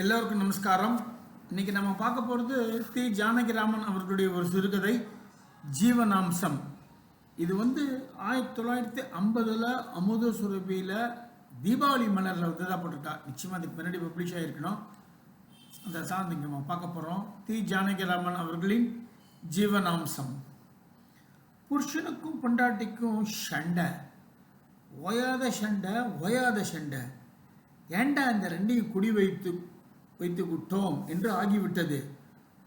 எல்லோருக்கும் நமஸ்காரம். இன்னைக்கு நம்ம பார்க்க போகிறது தி ஜானகிராமன் அவர்களுடைய ஒரு சிறுகதை ஜீவனாம்சம். இது 1950 அமுத சுரபியில் தீபாவளி மலரில் தான் போட்டுட்டா. நிச்சயமாக அதுக்கு முன்னாடி பப்ளிஷ் ஆகிருக்கணும். அந்த சார்ந்து இங்கே நம்ம பார்க்க போகிறோம். தி ஜானகிராமன் அவர்களின் ஜீவனாம்சம். புருஷனுக்கும் பொண்டாட்டிக்கும் சண்டை, ஓயாத சண்டை. ஏண்டா இந்த ரெண்டையும் குடி வைத்து விட்டோம் என்று ஆகிவிட்டது.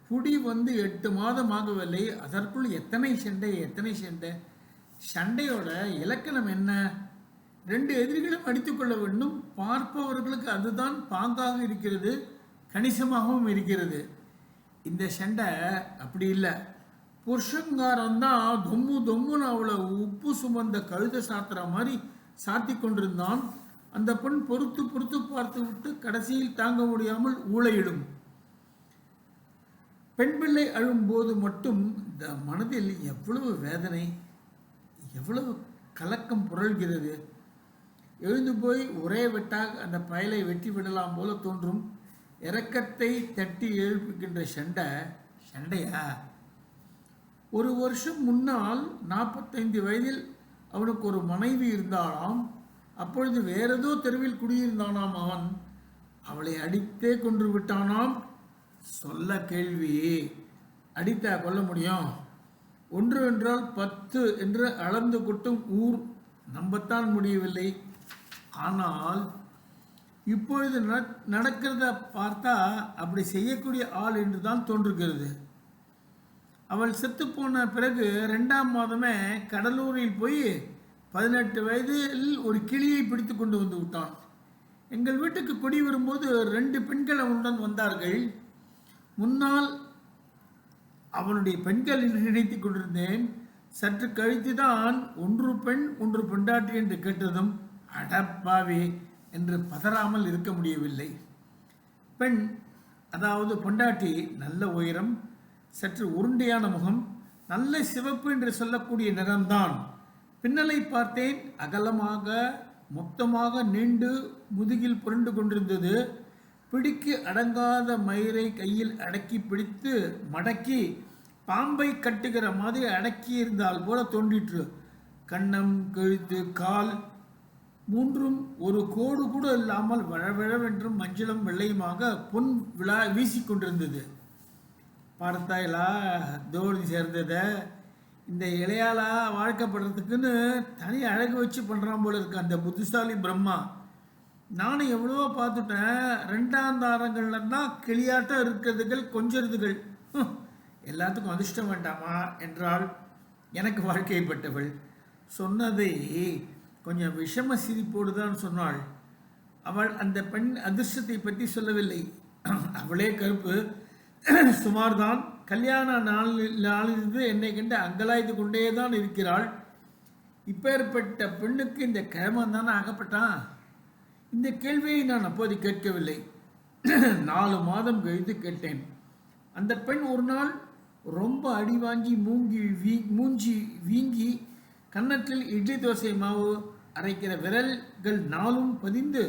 குடி 8 மாதம் ஆகவில்லை, அதற்குள் எத்தனை சண்டை. சண்டையோட இலக்கணம் என்ன? 2 எதிரிகளும் அடித்துக்கொள்ள வேண்டும். பார்ப்பவர்களுக்கு அதுதான் பாங்காக இருக்கிறது, கணிசமாகவும் இருக்கிறது. இந்த சண்டை அப்படி இல்லை. புருஷங்காரன் தான் தொம்முன்னு அவளை உப்பு சுமந்த கழுத சாத்துற மாதிரி சாத்தி கொண்டிருந்தான். அந்த பெண் பொறுத்து பார்த்து விட்டு கடைசியில் தாங்க முடியாமல் ஊளையிடும். பெண் பிள்ளை அழும்போது மட்டும் இந்த மனதில் எவ்வளவு வேதனை, எவ்வளவு கலக்கம் புரள்கிறது. எழுந்து போய் ஒரே வெட்டாக அந்த பயலை வெட்டி விடலாம் போல தோன்றும். இரக்கத்தை தட்டி எழுப்புகின்ற சண்டையா? ஒரு வருஷம் முன்னால் 45 வயதில் அவனுக்கு ஒரு மனைவி இருந்தாளாம். அப்பொழுது வேறேதோ தெருவில் குடியிருந்தானாம். அவன் அவளை அடித்தே கொன்று விட்டானாம். சொல்ல கேள்வி, அடித்தா கொல்ல முடியும்? 1 என்றால் 10 என்று அளந்து கொட்டும் ஊர், நம்பத்தான் முடியவில்லை. ஆனால் இப்பொழுது நடக்கிறத பார்த்தா அப்படி செய்யக்கூடிய ஆள் என்று தான் தோன்றுகிறது. அவள் செத்து போன பிறகு 2ஆம் மாதமே கடலூரில் போய் 18 வயதில் ஒரு கிளியை பிடித்து கொண்டு வந்து விட்டான். எங்கள் வீட்டுக்கு குடி வரும்போது 2 பெண்கள் அவனுடன் வந்தார்கள். முன்னால் அவனுடைய பெண்கள் நினைத்து கொண்டிருந்தேன். சற்று கழித்து தான் 1 பெண் 1 பெண்டாட்டி என்று கேட்டதும் அடப்பாவே என்று பதறாமல் இருக்க முடியவில்லை. பெண், அதாவது பொண்டாட்டி, நல்ல உயரம், சற்று உருண்டையான முகம், நல்ல சிவப்பு என்று சொல்லக்கூடிய நிறம்தான். பின்னலை பார்த்தேன். அகலமாக மொத்தமாக நீண்டு முதுகில் புரண்டு கொண்டிருந்தது. பிடிக்கு அடங்காத மயிரை கையில் அடக்கி பிடித்து மடக்கி பாம்பை கட்டுகிற மாதிரி அடக்கி இருந்தால் போல தோன்றிற்று. கன்னம், கழுத்து, கால் 3ம் ஒரு கோடு கூட இல்லாமல் வழவழவென்றும் மஞ்சளும் வெள்ளையுமாக பொன் விழா வீசிக்கொண்டிருந்தது. பார்த்தாயிலா தோழி சேர்ந்தத? இந்த இளையாளா வாழ்க்கப்படுறதுக்குன்னு தனி அழகு வச்சு பண்ணுறான் போல இருக்கு அந்த புத்திசாலி பிரம்மா. நானும் எவ்வளவோ பார்த்துட்டேன். 2ஆம் தாரங்கள்ல தான் கிளியாட்டம் இருக்கிறதுகள், கொஞ்சிறதுகள். எல்லாத்துக்கும் அதிர்ஷ்டம் வேண்டாமா என்றால் எனக்கு வாழ்க்கைப்பட்டவள். சொன்னதை கொஞ்சம் விஷம சிரிப்போடு தான் சொன்னாள். அவள் அந்த பெண் அதிர்ஷ்டத்தை பற்றி சொல்லவில்லை. அவளே கருப்பு, சுமார்தான். கல்யாண நாளிலிருந்து என்னை கண்டு அங்கலாய்த்து கொண்டே தான் இருக்கிறாள். இப்பேற்பட்ட பெண்ணுக்கு இந்த கிழமன் தானே ஆகப்பட்டான்? இந்த கேள்வியை நான் அப்போது கேட்கவில்லை. 4 மாதம் கழித்து கேட்டேன். அந்த பெண் ஒரு நாள் ரொம்ப அடி வாங்கி மூஞ்சி வீங்கி கன்னத்தில் இட்லி தோசை மாவு அரைக்கிற விரல்கள் 4ம் பதிந்து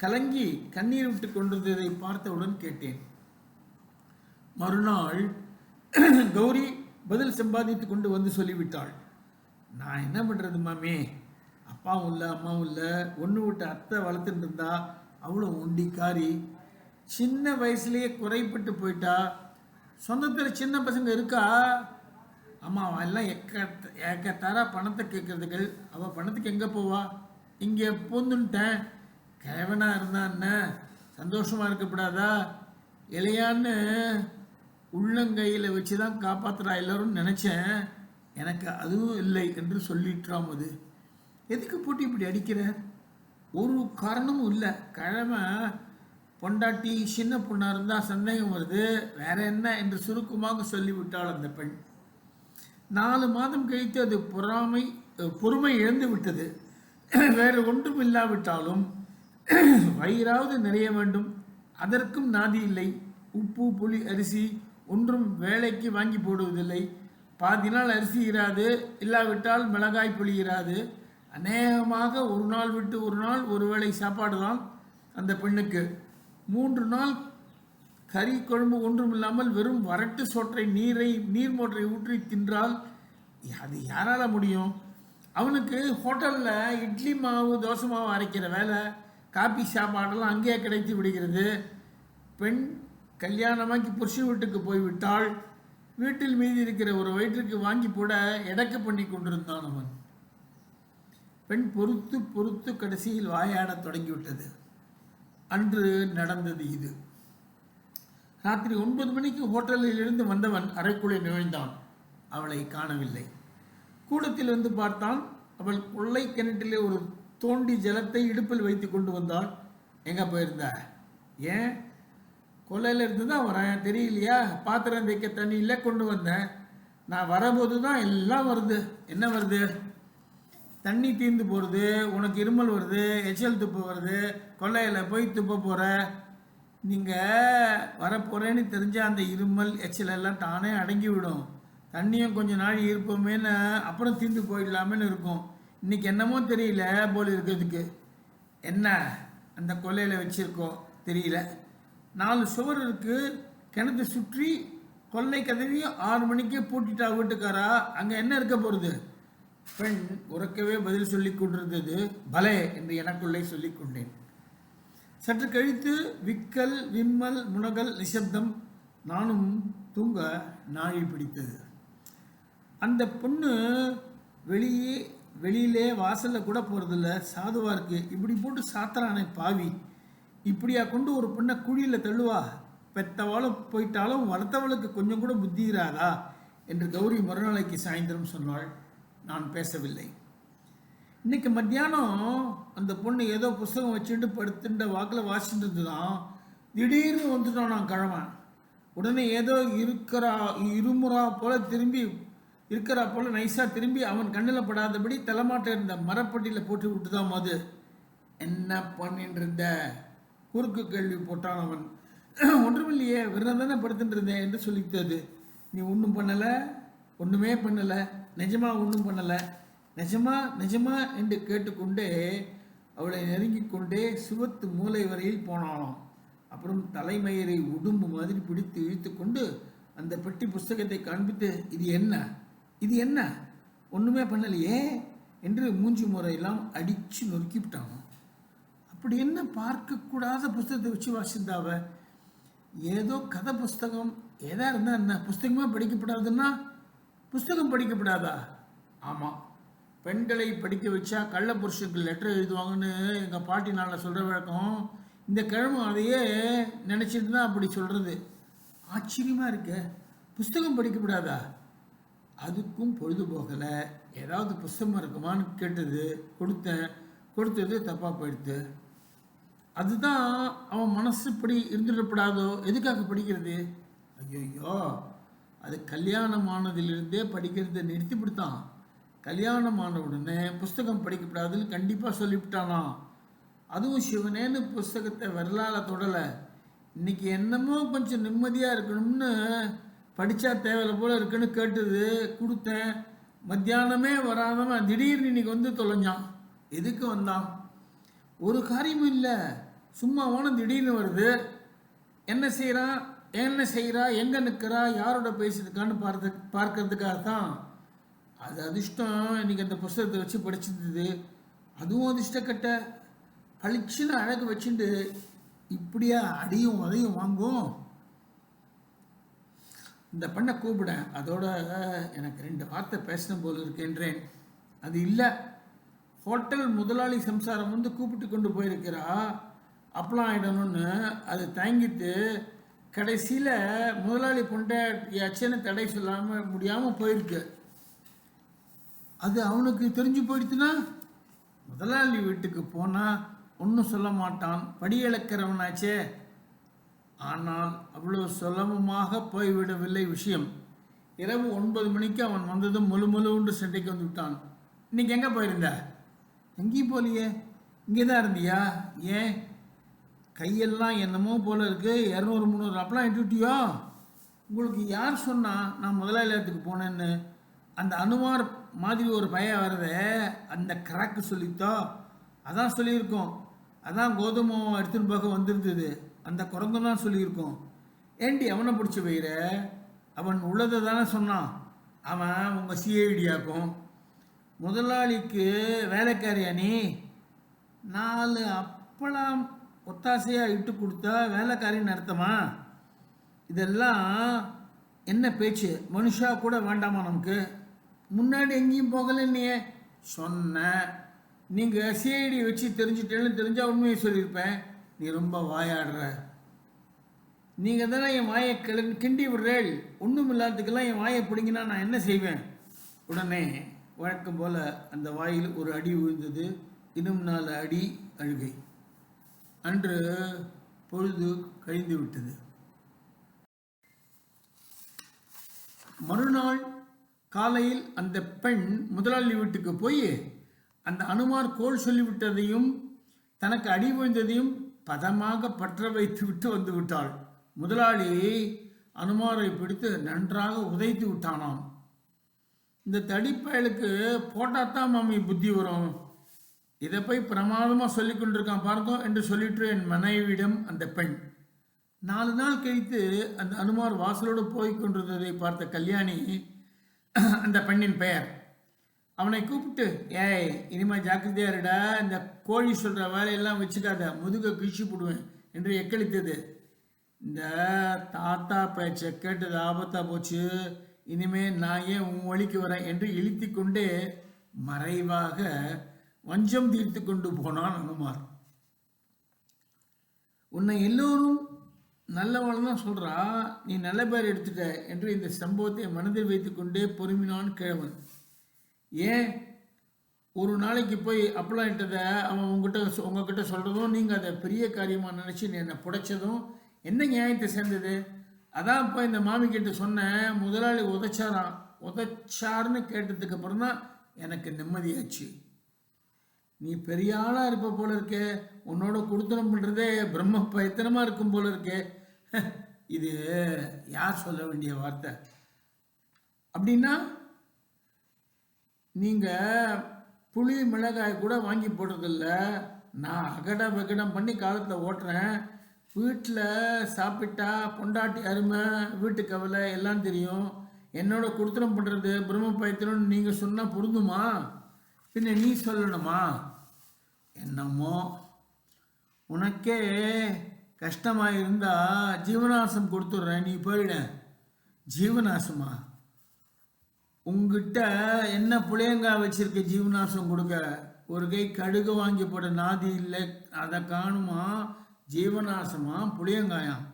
கலங்கி கண்ணீர் விட்டு கொண்டிருந்ததை பார்த்தவுடன் கேட்டேன். மறுநாள் கௌரி பதில் சம்பாதித்து கொண்டு வந்து சொல்லிவிட்டாள். நான் என்ன பண்ணுறது மாமி, அப்பாவும் இல்லை அம்மாவும் இல்லை, ஒன்று விட்டு அத்தை வளர்த்துட்டு இருந்தா, அவளும் ஒண்டிக்காரி, சின்ன வயசுலேயே குறைப்பட்டு போயிட்டா. சொந்தத்தில் சின்ன பசங்க இருக்கா? அம்மா எல்லாம் ஏக்கத்தாரா பணத்தை கேட்கறதுகள். அவள் பணத்துக்கு எங்கே போவா? இங்கே போந்துன்ட்டேன். கிழவனாக இருந்தா என்ன, சந்தோஷமாக இருக்கப்படாதா? இளையான்னு உள்ளங்கையில் வச்சு தான் காப்பாற்றுறா எல்லாரும் நினச்சேன். எனக்கு அதுவும் இல்லை என்று சொல்லிட்டாம். அது எதுக்கு போட்டு இப்படி அடிக்கிற? ஒரு காரணமும் இல்லை. கிழமை பொண்டாட்டி சின்ன பொண்ணாக இருந்தால் சந்தேகம் வருது, வேற என்ன என்று சுருக்கமாக சொல்லிவிட்டாள் அந்த பெண். 4 மாதம் கழித்து அது பொறுமை இழந்து விட்டது. வேறு ஒன்றும் இல்லாவிட்டாலும் வயிறாவது நிறைய வேண்டும். அதற்கும் நாதி இல்லை. உப்பு, புளி, அரிசி ஒன்றும் வேலைக்கு வாங்கி போடுவதில்லை. பாதி நாள் அரிசி இராது, இல்லாவிட்டால் மிளகாய் புளி இராது. அநேகமாக ஒரு நாள் விட்டு ஒரு நாள் ஒருவேளை சாப்பாடு தான் அந்த பெண்ணுக்கு. 3 நாள் கறி குழம்பு ஒன்றும் இல்லாமல் வெறும் வறட்டு சோற்றை நீர் மோற்றை ஊற்றி தின்றால் அது யாரால முடியும்? அவனுக்கு ஹோட்டலில் இட்லி மாவு தோசை மாவு அரைக்கிற வேலை, காபி சாப்பாடெல்லாம் அங்கேயே கிடைத்து விடுகிறது. பெண் கல்யாணமாக்கி புருஷன் வீட்டுக்கு போய்விட்டால் வீட்டில் மீதி இருக்கிற ஒரு வயிற்றுக்கு வாங்கி போட எடக்கு பண்ணி கொண்டிருந்தான் அவன். பெண் பொறுத்து பொறுத்து கடைசியில் வாயாடத் தொடங்கிவிட்டது. அன்று நடந்தது இது. ராத்திரி 9 மணிக்கு ஹோட்டலில் இருந்து வந்தவன் அறைக்குள்ளே நுழைந்தான். அவளை காணவில்லை. கூடத்தில் வந்து பார்த்தான். அவள் கொள்ளை கிணற்றிலே ஒரு தோண்டி ஜலத்தை இடுப்பில் வைத்து கொண்டு வந்தாள். எங்கே போயிருந்த? ஏன்? கொல்லையில் இருந்து தான் வரேன், தெரியலையா? பாத்திரம் தைக்க தண்ணி இல்லை, கொண்டு வந்தேன். நான் வரபோது தான் எல்லாம் வருது. என்ன வருது? தண்ணி தீர்ந்து போகிறது, உனக்கு இருமல் வருது, எச்சல் துப்பு வருது, கொல்லையில் போய் துப்ப போகிற. நீங்கள் வரப்போகிறேன்னு தெரிஞ்சால் அந்த இருமல் எச்சல் எல்லாம் தானே அடங்கி விடும். தண்ணியும் கொஞ்சம் நாள் இருப்போமேன்னு அப்புறம் தீர்ந்து போயிடலாமேன்னு இருக்கும். இன்றைக்கி என்னமோ தெரியல போல் இருக்கிறதுக்கு. என்ன அந்த கொல்லையில் வச்சுருக்கோம் தெரியல. 4 சுவர் இருக்குது. கிணத்தை சுற்றி கொல்லை கதவியும் 6 மணிக்கே பூட்டிட்டா வீட்டுக்காரா. அங்கே என்ன இருக்க போகிறது? பெண் உறக்கவே பதில் சொல்லி கொண்டிருந்தது. பலே என்று எனக்குள்ளே சொல்லிக் கொண்டேன். சற்று கழித்து விக்கல், விம்மல், முனகல், நிசப்தம். நானும் தூங்க நாழி பிடித்தது. அந்த பொண்ணு வெளியிலே வாசலில் கூட போகிறதில்ல, சாதுவாக இருக்கு. இப்படி போட்டு சாத்திரானே பாவி, இப்படியா கொண்டு ஒரு பொண்ணை குழியில் தள்ளுவா? பெத்தவாளும் போயிட்டாலும் வளர்த்தவளுக்கு கொஞ்சம் கூட புத்திராதா என்று கௌரி மறுநாளைக்கு சாயந்தரம் சொன்னாள். நான் பேசவில்லை. இன்னைக்கு மத்தியானம் அந்த பொண்ணு ஏதோ புஸ்தகம் வச்சுட்டு படுத்துட்ட வாக்கில் வாசிச்சுட்டு இருந்துதான். திடீர்னு வந்துட்டோம் நான் கிழமை. உடனே ஏதோ இருமுறா போல நைஸாக திரும்பி அவன் கண்ணில் படாதபடி தலைமாட்ட இருந்த மரப்பட்டியில் போட்டு விட்டுதான் மது. என்ன பண்ணிட்டு இருந்த? குறுக்கு கேள்வி போட்டான் அவன். ஒன்றுமில்லையே, வெறும் தானே படுத்துட்டு இருந்தேன் என்று சொல்லித்தது. நீ ஒன்றும் பண்ணலை? ஒன்றுமே பண்ணலை. நிஜமா ஒன்றும் பண்ணலை? நிஜமா என்று கேட்டுக்கொண்டே அவளை நெருங்கி கொண்டே சுவத்து மூளை வரையில் போனாளாம். அப்புறம் தலைமயிரை உடும்பு மாதிரி பிடித்து இழுத்து கொண்டு அந்த பெட்டி புஸ்தகத்தை காண்பித்து, இது என்ன ஒன்றுமே பண்ணலையே என்று மூஞ்சி முறையெல்லாம் அடித்து நொறுக்கிவிட்டாங்க. அப்படி என்ன பார்க்கக்கூடாத புஸ்தகத்தை வச்சு வாசிந்தாவ? ஏதோ கதை புஸ்தகம் ஏதா இருந்தால் என்ன? புஸ்தகமாக படிக்கப்படாதுன்னா புஸ்தகம் படிக்கப்படாதா? ஆமாம், பெண்களை படிக்க வச்சா கள்ள புருஷனுக்கு லெட்டர் எழுதுவாங்கன்னு எங்கள் பாட்டி நாளில் சொல்கிற வழக்கம். இந்த கிழமை அதையே நினச்சிட்டு தான் அப்படி சொல்கிறது. ஆச்சரியமாக இருக்க. புஸ்தகம் படிக்கப்படாதா? அதுக்கும் பொழுது போகலை. ஏதாவது புஸ்தகம் இருக்குமான்னு கேட்டது, கொடுத்தது தப்பாக போயிடுது. அதுதான் அவன் மனசு இப்படி இருந்துடப்படாதோ. எதுக்காக படிக்கிறது? ஐயோ, அது கல்யாணமானதிலிருந்தே படிக்கிறத நிறுத்திவிடுத்தான். கல்யாணமான உடனே புஸ்தகம் படிக்கப்படாதுன்னு கண்டிப்பாக சொல்லிவிட்டானா. அதுவும் சிவனேன்னு புஸ்தகத்தை வரலாறு தொடலை. இன்னைக்கு என்னமோ கொஞ்சம் நிம்மதியாக இருக்கணும்னு படித்தா தேவையில்ல போல இருக்குன்னு கேட்டது, கொடுத்தேன். மத்தியானமே வராதவன் திடீர்னு இன்னைக்கு வந்து தொலைஞ்சான். எதுக்கு வந்தான்? ஒரு காரியமும் இல்லை, சும்மா ஓனம் திடீர்னு வருது. என்ன செய்கிறா, எங்கே நிற்கிறா, யாரோட பேசியிருக்கான்னு பார்க்கறதுக்காக தான். அது அதிர்ஷ்டம். இன்னைக்கு அந்த புஸ்தகத்தை வச்சு படிச்சிருந்தது. அதுவும் அதிர்ஷ்டக்கட்ட பளிச்சுன்னு அழகு வச்சுட்டு இப்படியா அடியும் உதையும் வாங்கும். இந்த பண்ணை கூப்பிட, அதோட எனக்கு 2 வார்த்தை பேசணும் போல இருக்கின்றேன். அது இல்லை, ஹோட்டல் முதலாளி சம்சாரம் வந்து கூப்பிட்டு கொண்டு போயிருக்கிறா. அப்பலாம் ஆகிடணும்னு அது தாங்கிட்டு கடைசியில் முதலாளி பொண்டாட்டியாச்சுன்னு தடை சொல்லாமல் முடியாமல் போயிருக்கு. அது அவனுக்கு தெரிஞ்சு போயிடுச்சுன்னா முதலாளி வீட்டுக்கு போனால் ஒன்றும் சொல்ல மாட்டான், படி இழக்கிறவனாச்சே. ஆனால் அவ்வளோ சுலபமாக போய்விடவில்லை விஷயம். இரவு 9 மணிக்கு அவன் வந்ததும் முழுமுழுன்று சண்டைக்கு வந்து விட்டான். இன்னைக்கு எங்கே போயிருந்த? எங்கேயும் போலியே. இங்கே தான் இருந்தியா? ஏன் கையெல்லாம் என்னமோ போல இருக்கு, 200-300 அப்பெல்லாம் இட்டுட்டியோ? உங்களுக்கு யார் சொன்னா நான் முதலாளியத்துக்கு போனேன்னு? அந்த அனுமார் மாதிரி ஒரு பையன் வரதே, அந்த கிராக்கு சொல்லித்தோ? அதான் சொல்லியிருக்கோம். அதான் கோதுமை எடுத்துன்னு போக வந்திருந்தது. அந்த குரங்கு தான் சொல்லியிருக்கோம். ஏண்டி அவனை பிடிச்சி வைக்கிற? அவன் உள்ளதை தானே சொன்னான். அவன் உங்கள் சிஐடியாக்கும் முதலாளிக்கு வேலைக்காரியா நீ? 4 அப்பளம் ஒத்தாசையாக இட்டு கொடுத்தா வேலைக்காரின்னு அர்த்தமா? இதெல்லாம் என்ன பேச்சு? மனுஷா கூட வேண்டாமா நமக்கு? முன்னாடி எங்கேயும் போகல நீ சொன்ன. நீங்கள் சிஐடி வச்சு தெரிஞ்சுட்டேன்னு தெரிஞ்சால் உண்மையை சொல்லியிருப்பேன். நீ ரொம்ப வாயாடுற. நீங்கள் தானே என் வாயை கிண்டி விடுறேள். ஒன்றும் இல்லாததுக்கெல்லாம் என் வாயை பிடிங்கினா நான் என்ன செய்வேன்? உடனே வழக்கம் போல் அந்த வாயில் ஒரு அடி விழுந்தது. இன்னும் 4 அடி அழுகை. அன்று பொழுது கழிந்து விட்டது. மறுநாள் காலையில் அந்த பெண் முதலாளி வீட்டுக்கு போய் அந்த அனுமார் கோல் சொல்லிவிட்டதையும் தனக்கு அடி விழுந்ததையும் பதமாக பற்ற வைத்து விட்டு வந்து விட்டாள். முதலாளி அனுமாரை பிடித்து நன்றாக உதைத்து விட்டானாம். இந்த தடிப்பயலுக்கு போட்டாத்தான் மாமி புத்தி வரும். இதை போய் பிரமாதமாக சொல்லி கொண்டிருக்கான் பாருங்க என்று சொல்லிட்டு என் மனைவியிடம் அந்த பெண். 4 நாள் கழித்து அந்த அனுமார் வாசலோடு போய் கொண்டிருந்ததை பார்த்த கல்யாணி, அந்த பெண்ணின் பெயர், அவனை கூப்பிட்டு, ஏய் இனிமே ஜாக்கிரதையா இருடா, இந்த கோழி சொல்கிற வேலையெல்லாம் வச்சுக்காத, முதுக கிழிச்சு போடுவேன் என்று எக்களித்தது. இந்த தாத்தா பேச்சை கேட்டது ஆபத்தா போச்சு. இனிமே நான் ஏன் உன் வழிக்கு வரேன் என்று இழுத்தி கொண்டே மறைவாக வஞ்சம் தீர்த்து கொண்டு போனான் அனுமார். உன்னை எல்லோரும் நல்லவள் தான் சொல்கிறா, நீ நல்ல பேர் எடுத்துட்ட என்று இந்த சம்பவத்தை மனதில் வைத்து கொண்டே பொறுமினான் கிழவன். ஏன் ஒரு நாளைக்கு போய் அப்பெல்லாம் இட்டதை அவன் உங்ககிட்ட சொல்கிறதும் நீங்கள் அதை பெரிய காரியமாக நினச்சி நீ என்னை புடைச்சதும் என்ன நியாயத்தை சேர்ந்தது? அதான் இப்போ இந்த மாமி கிட்ட சொன்னேன், முதலாளி உதைச்சார்னு கேட்டதுக்கு அப்புறம் தான் எனக்கு நிம்மதியாச்சு. நீ பெரிய ஆளாக இருப்ப போல இருக்கே, உன்னோட கொடுத்தனம் பண்ணுறதே பிரம்ம பயத்தனமாக இருக்கும் போல இருக்கே. இது யார் சொல்ல வேண்டிய வார்த்தை? அப்படின்னா நீங்கள் புளி மிளகாய் கூட வாங்கி போடுறதில்ல, நான் அகடம் பண்ணி காலத்தை ஓட்டுறேன். வீட்டில் சாப்பிட்டா பொண்டாட்டி அருமை, வீட்டு கவலை எல்லாம் தெரியும். என்னோட கொடுத்தனம் பண்ணுறது பிரம்ம பயத்தனம்னு நீங்கள் சொன்னால் பொருந்துமா? பின்ன நீ சொல்லணுமா? என்னமோ உனக்கே கஷ்டமாக இருந்தால் ஜீவனாசம் கொடுத்துட்றேன், நீ போயிட. ஜீவனாசமா? உங்ககிட்ட என்ன புளியங்காய் வச்சிருக்க ஜீவனாசம் கொடுக்க? ஒரு கை கடுகு வாங்கி போட நாதி இல்லை, அதை காணுமா? ஜீவனாசமா புளியங்காயாம்?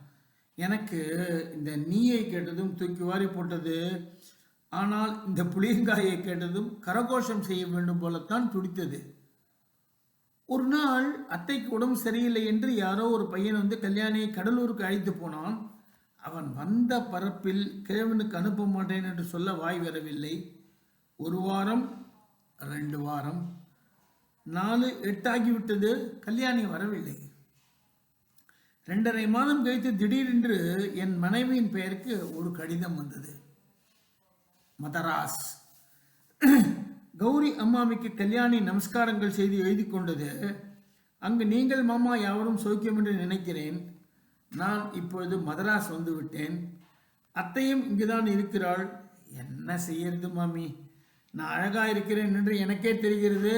எனக்கு இந்த நீயை கேட்டதும் தூக்கி வாரி போட்டது. ஆனால் இந்த புளியங்காயை கேட்டதும் கரகோஷம் செய்ய வேண்டும் போலத்தான் துடித்தது. ஒரு நாள் அத்தைக்கு உடம்பு சரியில்லை என்று யாரோ ஒரு பையன் வந்து கல்யாணியை கடலூருக்கு அழைத்து போனான். அவன் வந்த பரப்பில் கிழவனுக்கு அனுப்ப மாட்டேன் என்று சொல்ல வாய் வரவில்லை. 1 வாரம், 2 வாரம், 4, 8 ஆகிவிட்டது. கல்யாணி வரவில்லை. 2.5 மாதம் கழித்து திடீரென்று என் மனைவியின் பெயருக்கு ஒரு கடிதம் வந்தது. மதராஸ். கௌரி அம்மாமிக்கு கல்யாணி நமஸ்காரங்கள் செய்து எழுதி கொண்டது. அங்கு நீங்கள் மாமா யாவரும் சௌக்கியம் என்று நினைக்கிறேன். நான் இப்பொழுது மதராஸ் வந்து விட்டேன். அத்தையும் இங்குதான் இருக்கிறாள். என்ன செய்யறது மாமி? நான் அழகாக இருக்கிறேன் என்று எனக்கே தெரிகிறது.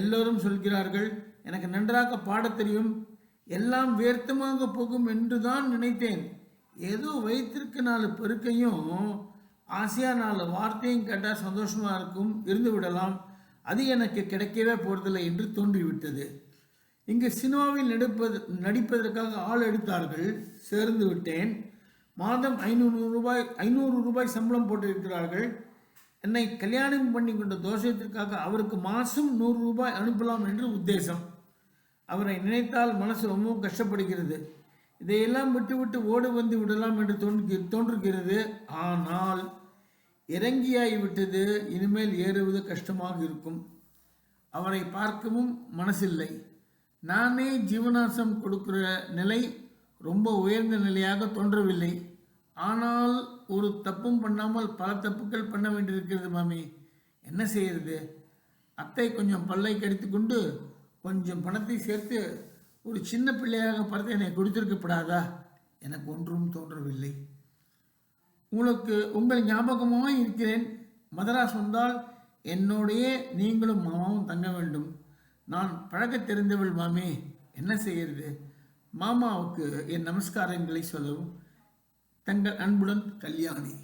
எல்லோரும் சொல்கிறார்கள். எனக்கு நன்றாக பாடத் தெரியும். எல்லாம் வியர்த்தமாக போகும் என்று தான் நினைத்தேன். ஏதோ வயிற்றிற்கு 4 பெருக்கையும் ஆசையாக 4 வார்த்தையும் கேட்டால் சந்தோஷமாக இருக்கும், இருந்து விடலாம். அது எனக்கு கிடைக்கவே போகிறதில்லை என்று தோன்றிவிட்டது. இங்கு சினிமாவில் நடிப்பதற்காக ஆள் எடுத்தார்கள். சேர்ந்து விட்டேன். மாதம் 500 ரூபாய் சம்பளம் போட்டிருக்கிறார்கள். என்னை கல்யாணம் பண்ணி கொண்ட தோஷத்திற்காக அவருக்கு மாதம் 100 ரூபாய் அனுப்பலாம் என்று உத்தேசம். அவரை நினைத்தால் மனசு ரொம்பவும் கஷ்டப்படுகிறது. இதையெல்லாம் விட்டு ஓடி வந்து விடலாம் என்று தோன்றுகிறது. ஆனால் இறங்கியாகிவிட்டது. இனிமேல் ஏறுவது கஷ்டமாக இருக்கும். அவரை பார்க்கவும் மனசில்லை. நானே ஜீவனாசம் கொடுக்கிற நிலை ரொம்ப உயர்ந்த நிலையாக தோன்றவில்லை. ஆனால் ஒரு தப்பும் பண்ணாமல் பல தப்புக்கள் பண்ண வேண்டியிருக்கிறது மாமி. என்ன செய்யறது? அத்தை கொஞ்சம் பல்லை கடித்து கொண்டு கொஞ்சம் பணத்தை சேர்த்து ஒரு சின்ன பிள்ளையாக பார்த்து என்னை கொடுத்திருக்கப்படாதா எனக்கு ஒன்றும் தோன்றவில்லை. உங்களுக்கு உங்கள் ஞாபகமாக இருக்கிறேன். மதராஸ் வந்தால் என்னோடையே நீங்களும் மாமாவும் தங்க வேண்டும். நான் பழக தெரிந்தவள் மாமே, என்ன செய்யறது? மாமாவுக்கு என் நமஸ்காரங்களை சொல்லவும். தங்கள் அன்புடன் கல்யாணி.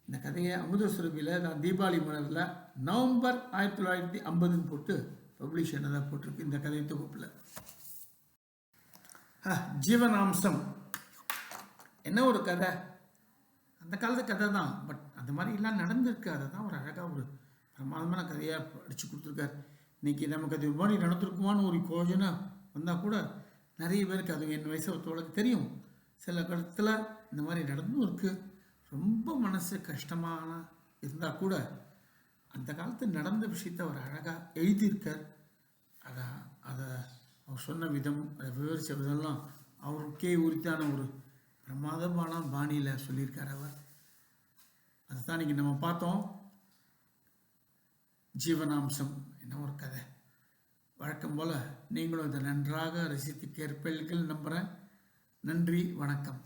இந்த கதையை அமுதசுரபியில் நான் தீபாவளி மலரில் நவம்பர் 1950 போட்டு பப்ளிஷ் பண்ணதாக போட்டிருக்கு இந்த கதை தொகுப்பில். ஜீவனாம்சம் என்ன ஒரு கதை, அந்த காலத்து கதை தான். பட் அந்த மாதிரிலாம் நடந்திருக்கு. அதை தான் ஒரு அழகாக ஒரு பிரமாதமான கதையாக அடித்து கொடுத்துருக்காரு. இன்றைக்கி நமக்கு அது மாதிரி நடந்திருக்குமான்னு ஒரு யோஜனை வந்தால் கூட நிறைய பேருக்கு அது என் வயசு ஒருத்தவளுக்கு தெரியும். சில இடத்துல இந்த மாதிரி நடந்தும் இருக்குது. ரொம்ப மனசு கஷ்டமான இருந்தால் கூட அந்த காலத்தில் நடந்த விஷயத்தை அவர் அழகாக எழுதியிருக்கார். அதை அவர் சொன்ன விதம், அதை விவரித்த விதம்லாம் அவருக்கே உரித்தான ஒரு பிரமாதமான பாணியில் சொல்லியிருக்கார் அவர். அதுதான் இன்றைக்கி நம்ம பார்த்தோம். ஜீவனாம்சம் என்ன ஒரு கதை. வழக்கம் போல் நீங்களும் இதை நன்றாக ரசித்து கேட்பீர்கள் நம்புகிறேன். நன்றி, வணக்கம்.